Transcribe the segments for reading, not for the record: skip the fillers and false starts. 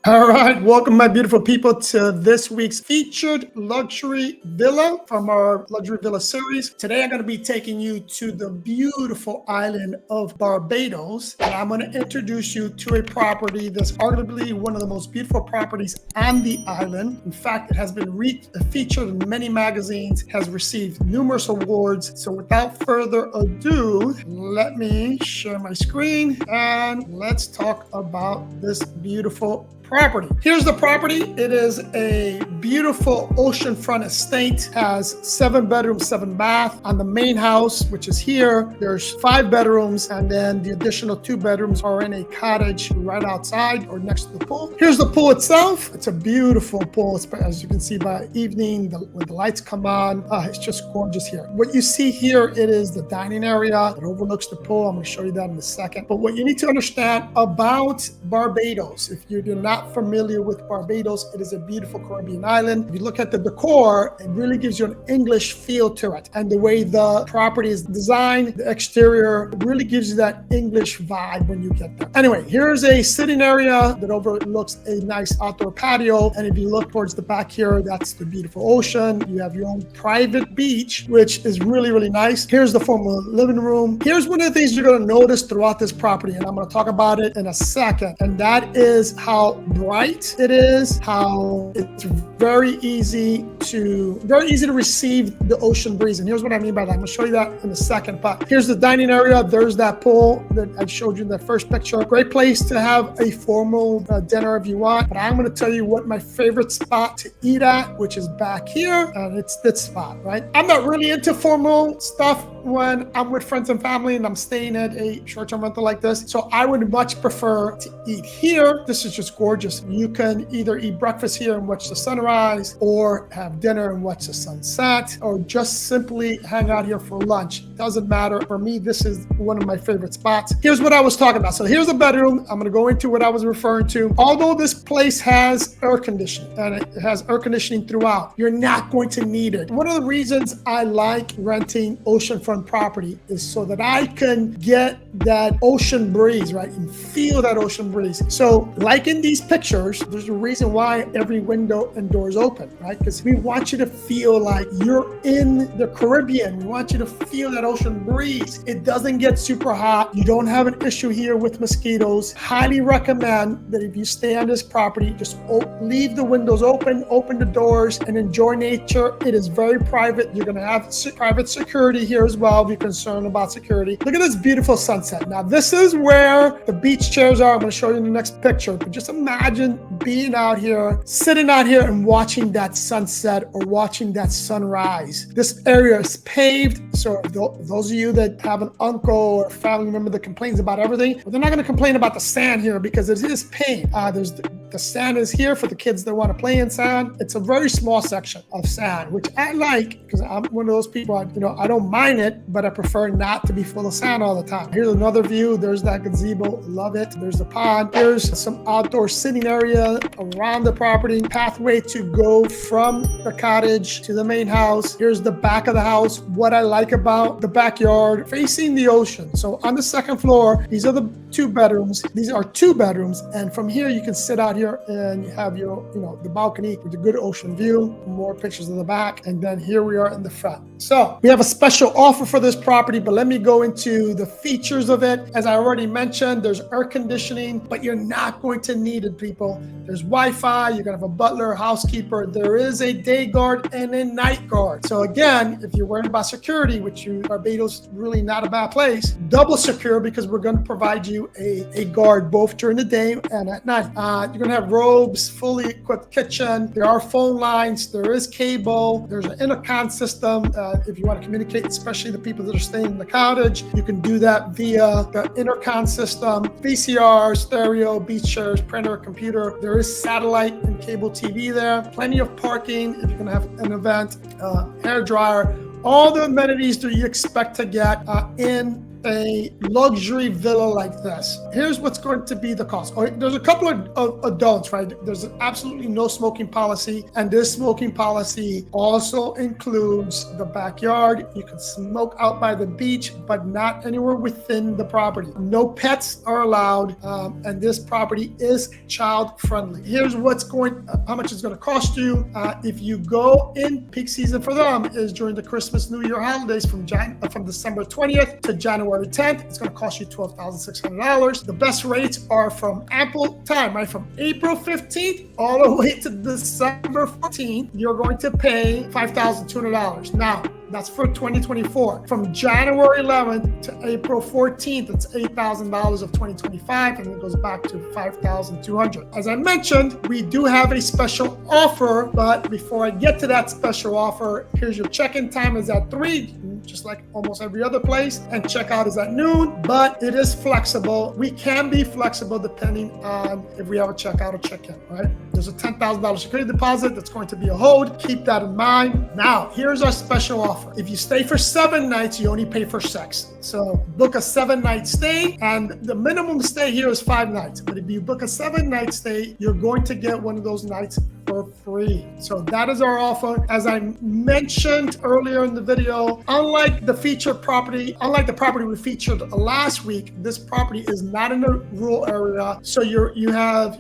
All right, welcome, my beautiful people, to this week's featured luxury villa from our luxury villa series. Today, I'm going to be taking you to the beautiful island of Barbados, and I'm going to introduce you to a property that's arguably one of the most beautiful properties on the island. In fact, it has been featured in many magazines, has received numerous awards. So without further ado, let me share my screen and let's talk about this beautiful property. Here's the property. It is a beautiful oceanfront estate, has 7 bedrooms, 7 baths. On the main house, which is here, there's 5 bedrooms, and then the additional 2 bedrooms are in a cottage right outside or next to the pool. Here's the pool itself. It's a beautiful pool, as you can see by evening, when the lights come on. It's just gorgeous here. What you see here, it is the dining area that overlooks the pool. I'm going to show you that in a second. But what you need to understand about Barbados, if you're not familiar with Barbados, it is a beautiful Caribbean island. If you look at the decor, it really gives you an English feel to it. And the way the property is designed, the exterior, it really gives you that English vibe when you get there. Anyway, here's a sitting area that overlooks a nice outdoor patio. And if you look towards the back here, that's the beautiful ocean. You have your own private beach, which is really, really nice. Here's the formal living room. Here's one of the things you're going to notice throughout this property, and I'm going to talk about it in a second. And that is how bright it is, how it's very easy to receive the ocean breeze. And here's what I mean by that. I'm gonna show you that in a second. But here's the dining area. There's that pool that I showed you in the first picture. Great place to have a formal dinner if you want. But I'm gonna tell you what my favorite spot to eat at, which is back here, and it's this spot, right? I'm not really into formal stuff when I'm with friends and family and I'm staying at a short-term rental like this. So I would much prefer to eat here. This is just gorgeous. You can either eat breakfast here and watch the sunrise, or have dinner and watch the sunset, or just simply hang out here for lunch. Doesn't matter. For me, this is one of my favorite spots. Here's what I was talking about. So here's the bedroom. I'm going to go into what I was referring to. Although this place has air conditioning, and it has air conditioning throughout, you're not going to need it. One of the reasons I like renting oceanfront property is so that I can get that ocean breeze, right? And feel that ocean breeze. So like in these pictures, there's a reason why every window and door is open, right? Because we want you to feel like you're in the Caribbean. We want you to feel that ocean breeze. It doesn't get super hot. You don't have an issue here with mosquitoes. Highly recommend that if you stay on this property, just leave the windows open the doors, and enjoy nature. It is very private. You're going to have private security here as well if you're concerned about security. Look at this beautiful sunset. Now, this is where the beach chairs are. I'm going to show you in the next picture, but just imagine being out here, sitting out here and watching that sunset or watching that sunrise. This area is paved. So those of you that have an uncle or family member that complains about everything, well, they're not going to complain about the sand here because it is paved. The sand is here for the kids that want to play in sand. It's a very small section of sand, which I like because I'm one of those people, I don't mind it, but I prefer not to be full of sand all the time. Here's another view. There's that gazebo. Love it. There's the pond. Here's some outdoor sitting area around the property. Pathway to go from the cottage to the main house. Here's the back of the house. What I like about the backyard, facing the ocean. So on the second floor, these are the 2 bedrooms. These are 2 bedrooms. And from here, you can sit out here and you have your, the balcony with a good ocean view. More pictures in the back. And then here we are in the front. So we have a special offer for this property, but let me go into the features of it. As I already mentioned, there's air conditioning, but you're not going to need it, people. There's Wi-Fi. You're going to have a butler, housekeeper. There is a day guard and a night guard. So again, if you're worried about security, Barbados really not a bad place, double secure because we're going to provide you a guard both during the day and at night. You're going to have robes, fully equipped kitchen. There are phone lines. There is cable. There's an intercom system. If you want to communicate, especially the people that are staying in the cottage, you can do that via the intercom system, VCR, stereo, beach chairs, printer, computer. There is satellite and cable TV there. Plenty of parking if you're going to have an event, hair dryer, all the amenities that you expect to get in a luxury villa like this, here's what's going to be the cost. There's a couple of adults, right? There's absolutely no smoking policy, and this smoking policy also includes the backyard. You can smoke out by the beach, but not anywhere within the property. No pets are allowed, and this property is child friendly. Here's how much it's going to cost you. If you go in, peak season for them is during the Christmas, New Year holidays from December 20th to January 10th. It's going to cost you $12,600. The best rates are from ample time, right? From April 15th all the way to December 14th, you're going to pay $5,200. Now, that's for 2024. From January 11th to April 14th, it's $8,000 of 2025, and it goes back to $5,200. As I mentioned, we do have a special offer, but before I get to that special offer, here's your check-in time is at 3, just like almost every other place, and checkout is at noon, but it is flexible. We can be flexible depending on if we have a checkout or check-in, right? There's a $10,000 security deposit that's going to be a hold. Keep that in mind. Now, here's our special offer. If you stay for 7 nights, you only pay for 6. So book a 7-night stay, and the minimum stay here is 5 nights. But if you book a 7-night stay, you're going to get one of those nights for free. So that is our offer. As I mentioned earlier in the video, unlike the property we featured last week, this property is not in a rural area. So you're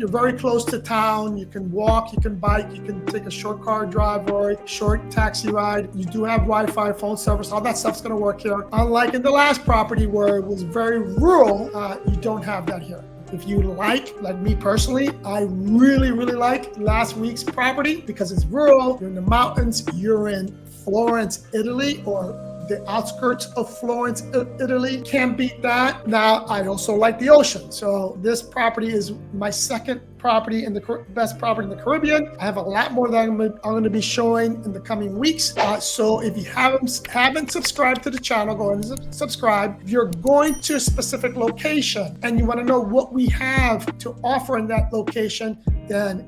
very close to town. You can walk, you can bike, you can take a short car drive or a short taxi ride. You do have Wi-Fi, phone service, all that stuff's gonna work here. Unlike in the last property where it was very rural, you don't have that here. If you like me personally, I really like last week's property because it's rural, you're in the mountains, you're in Florence, Italy, or the outskirts of Florence, Italy. Can't beat that. Now, I also like the ocean. So this property is my second property in the best property in the Caribbean. I have a lot more that I'm going to be showing in the coming weeks. So if you haven't subscribed to the channel, go ahead and subscribe. If you're going to a specific location and you want to know what we have to offer in that location, then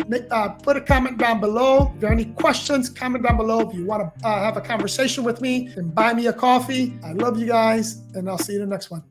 put a comment down below. If there are any questions, comment down below. If you want to have a conversation with me, then buy me a coffee. I love you guys, and I'll see you in the next one.